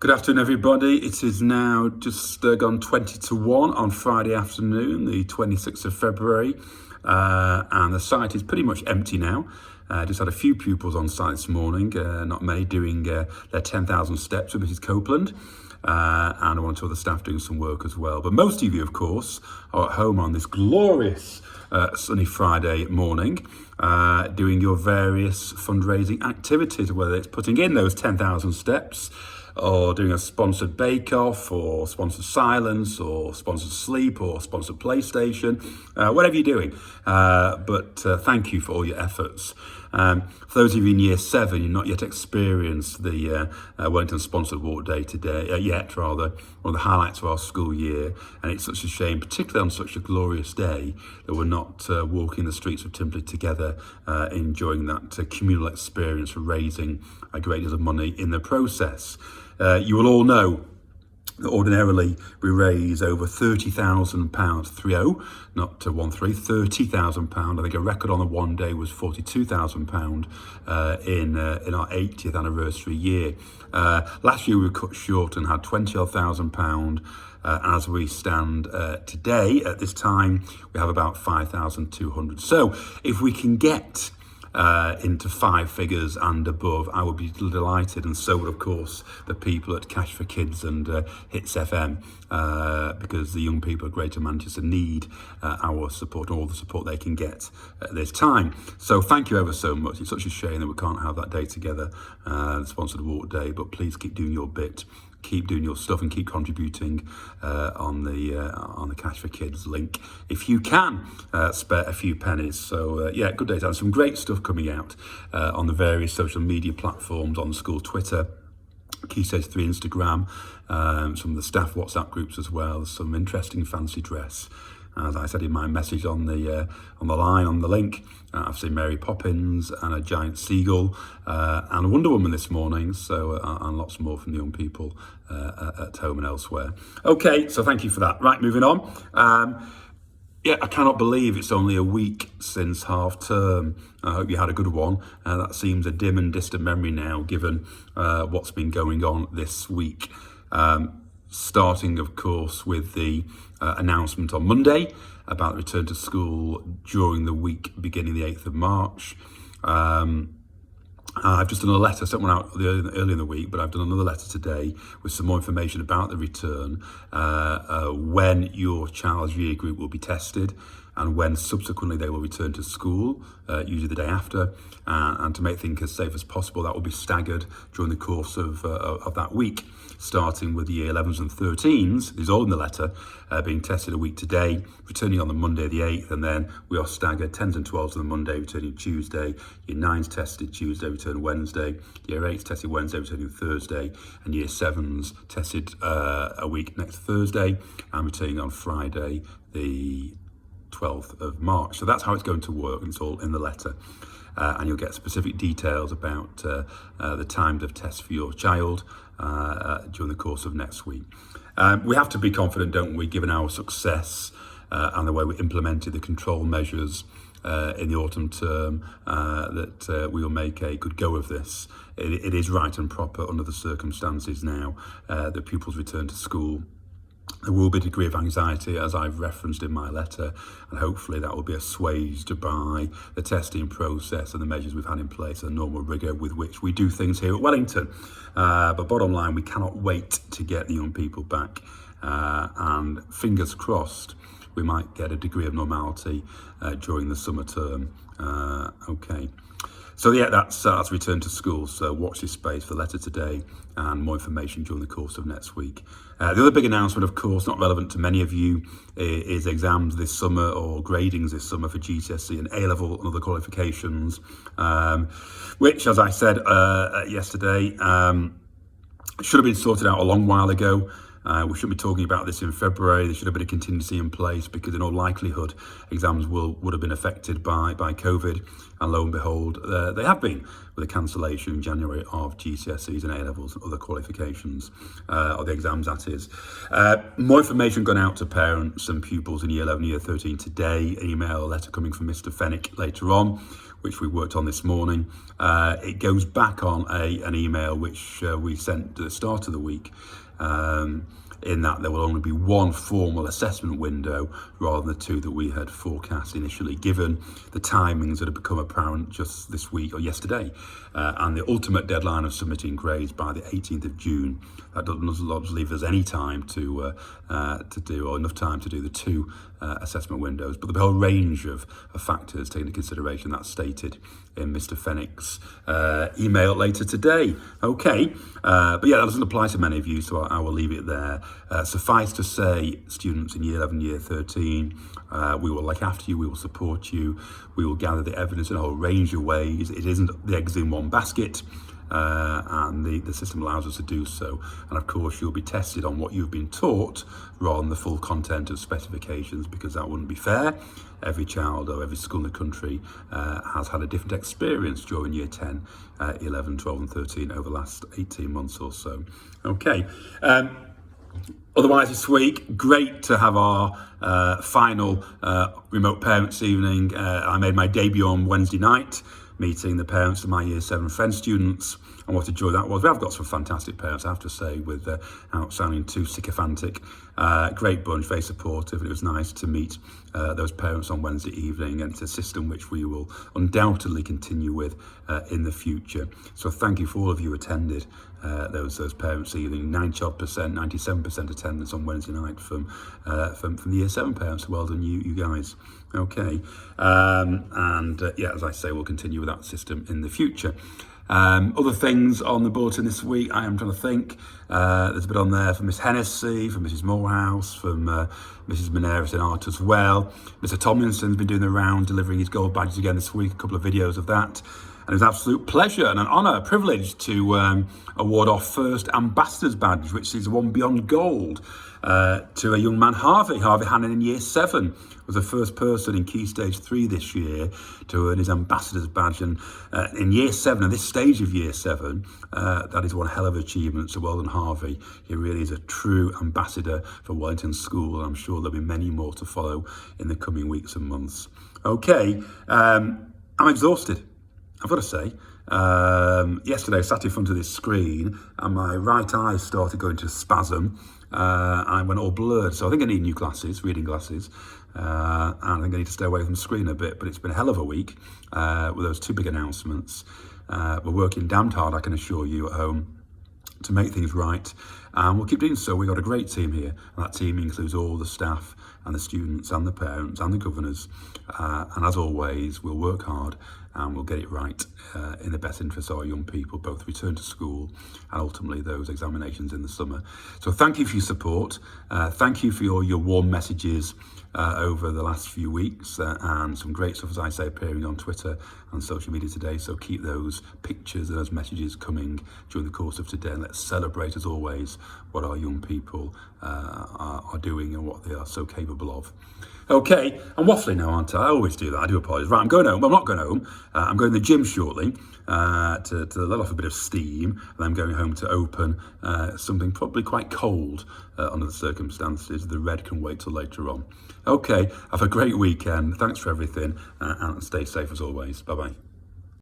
Good afternoon, everybody. It is now just gone 20 to 1 on Friday afternoon, the 26th of February, and the site is pretty much empty now. Just had a few pupils on site this morning, not many, doing their 10,000 steps with Mrs. Copeland, and one or two other staff doing some work as well. But most of you, of course, are at home on this glorious sunny Friday morning, doing your various fundraising activities, whether it's putting in those 10,000 steps, or doing a sponsored bake-off, or sponsored silence, or sponsored sleep, or sponsored PlayStation, whatever you're doing. But thank you for all your efforts. For those of you in Year 7, you've not yet experienced the Wellington Sponsored Walk Day today, yet rather, one of the highlights of our school year. And it's such a shame, particularly on such a glorious day, that we're not walking the streets of Timperley together, enjoying that communal experience for raising a great deal of money in the process. You will all know that ordinarily we raise over £30,000, 30, not 13, £30,000. I think a record on the one day was £42,000 in our 80th anniversary year. Last year we were cut short and had £20,000. As we stand today, at this time, we have about 5,200. So if we can get into five figures and above, I would be delighted, and so would of course the people at Cash for Kids and Hits FM, because the young people of Greater Manchester need our support, all the support they can get at this time. So thank you ever so much. It's such a shame that we can't have that day together, the Sponsored Walk Day, but please keep doing your bit. Keep doing your stuff and keep contributing on the Cash for Kids link if you can spare a few pennies. So yeah, good day. And some great stuff coming out on the various social media platforms, on the school Twitter, Key Stage 3 Instagram, some of the staff WhatsApp groups as well. Some interesting fancy dress. As I said in my message on the line, on the link, I've seen Mary Poppins and a giant seagull and a Wonder Woman this morning, so and lots more from the young people at home and elsewhere. Okay, so thank you for that. Right, moving on. Yeah, I cannot believe it's only a week since half term. I hope you had a good one. That seems a dim and distant memory now, given what's been going on this week. Starting, of course, with the announcement on Monday about the return to school during the week beginning the 8th of March. I've just done a letter, sent one out early in the week, but I've done another letter today with some more information about the return, when your child's year group will be tested, and when subsequently they will return to school, usually the day after, and to make things as safe as possible, that will be staggered during the course of that week, starting with the year 11s and 13s, this is all in the letter, being tested a week today, returning on the Monday the 8th, and then we are staggered 10s and 12s on the Monday, returning Tuesday, year 9s tested Tuesday, return Wednesday, year 8s tested Wednesday, returning Thursday, and year 7s tested a week next Thursday, and returning on Friday the 12th of March. So that's how it's going to work, and it's all in the letter. And you'll get specific details about the times of tests for your child during the course of next week. We have to be confident, don't we, given our success and the way we implemented the control measures in the autumn term, that we will make a good go of this. It is right and proper under the circumstances now that pupils return to school. There will be a degree of anxiety, as I've referenced in my letter, and hopefully that will be assuaged by the testing process and the measures we've had in place and the normal rigour with which we do things here at Wellington. But bottom line, we cannot wait to get the young people back, and fingers crossed we might get a degree of normality during the summer term. Okay. So yeah, that's return to school. So watch this space for the letter today and more information during the course of next week. The other big announcement, of course, not relevant to many of you, is exams this summer, or gradings this summer for GCSE and A-level and other qualifications, which, as I said yesterday, should have been sorted out a long while ago. We shouldn't be talking about this in February. There should have been a contingency in place because in all likelihood exams would have been affected by COVID, and lo and behold they have been, with a cancellation in January of GCSEs and A-levels and other qualifications, or the exams that is. More information gone out to parents and pupils in Year 11, Year 13 today. An email, a letter coming from Mr. Fenwick later on, which we worked on this morning. It goes back on an email which we sent at the start of the week, in that there will only be one formal assessment window rather than the two that we had forecast initially, given the timings that have become apparent just this week or yesterday, and the ultimate deadline of submitting grades by the 18th of June. That doesn't leave us any time to do, or enough time to do the two assessment windows, but the whole range of factors taken into consideration that's stated in Mr. Fenwick's email later today. Okay, but yeah, that doesn't apply to many of you, so I will leave it there. Suffice to say, students in Year 11, Year 13, we will look after you, we will support you, we will gather the evidence in a whole range of ways. It isn't the eggs in one basket. And the system allows us to do so. And of course, you'll be tested on what you've been taught rather than the full content of specifications, because that wouldn't be fair. Every child or every school in the country has had a different experience during Year 10, 11, 12 and 13 over the last 18 months or so. Okay. Otherwise this week, great to have our final remote parents evening. I made my debut on Wednesday night, meeting the parents of my Year 7 Friend students, and what a joy that was. We have got some fantastic parents, I have to say, without sounding too sycophantic. Great bunch, very supportive, and it was nice to meet those parents on Wednesday evening, and it's a system which we will undoubtedly continue with in the future. So thank you for all of you who attended those parents evening. 97% attendance on Wednesday night from the Year 7 parents. Well done you guys. Okay, yeah, as I say, we'll continue with that system in the future. Other things on the bulletin this week, I am trying to think. There's a bit on there from Miss Hennessy, from Mrs Morehouse, from Mrs Moneris in art as well. Mr Tomlinson's been doing the round, delivering his gold badges again this week, a couple of videos of that. And it was an absolute pleasure and an honour, a privilege to award our first Ambassador's Badge, which is one beyond gold, to a young man, Harvey Hannon in Year 7. Was the first person in Key Stage 3 this year to earn his Ambassador's Badge. And in Year 7, at this stage of Year 7, that is one hell of an achievement. So well done, Harvey. He really is a true ambassador for Wellington School, and I'm sure there'll be many more to follow in the coming weeks and months. Okay, I'm exhausted, I've got to say. Yesterday I sat in front of this screen and my right eye started going to spasm, and I went all blurred. So I think I need new glasses, reading glasses, and I think I need to stay away from the screen a bit. But it's been a hell of a week with those two big announcements. We're working damned hard, I can assure you, at home to make things right, and we'll keep doing so. We've got a great team here, and that team includes all the staff and the students and the parents and the governors, and as always, we'll work hard and we'll get it right in the best interest of our young people, both return to school and ultimately those examinations in the summer. So thank you for your support. Thank you for your warm messages over the last few weeks, and some great stuff, as I say, appearing on Twitter and social media today. So keep those pictures and those messages coming during the course of today, and let's celebrate, as always, what our young people are doing and what they are so capable of. Okay, I'm waffling now, aren't I? I always do that, I do apologise. Right, I'm going home. Well, I'm not going home. I'm going to the gym shortly to let off a bit of steam, and I'm going home to open something probably quite cold under the circumstances. The red can wait till later on. Okay, have a great weekend. Thanks for everything, and stay safe as always. Bye-bye.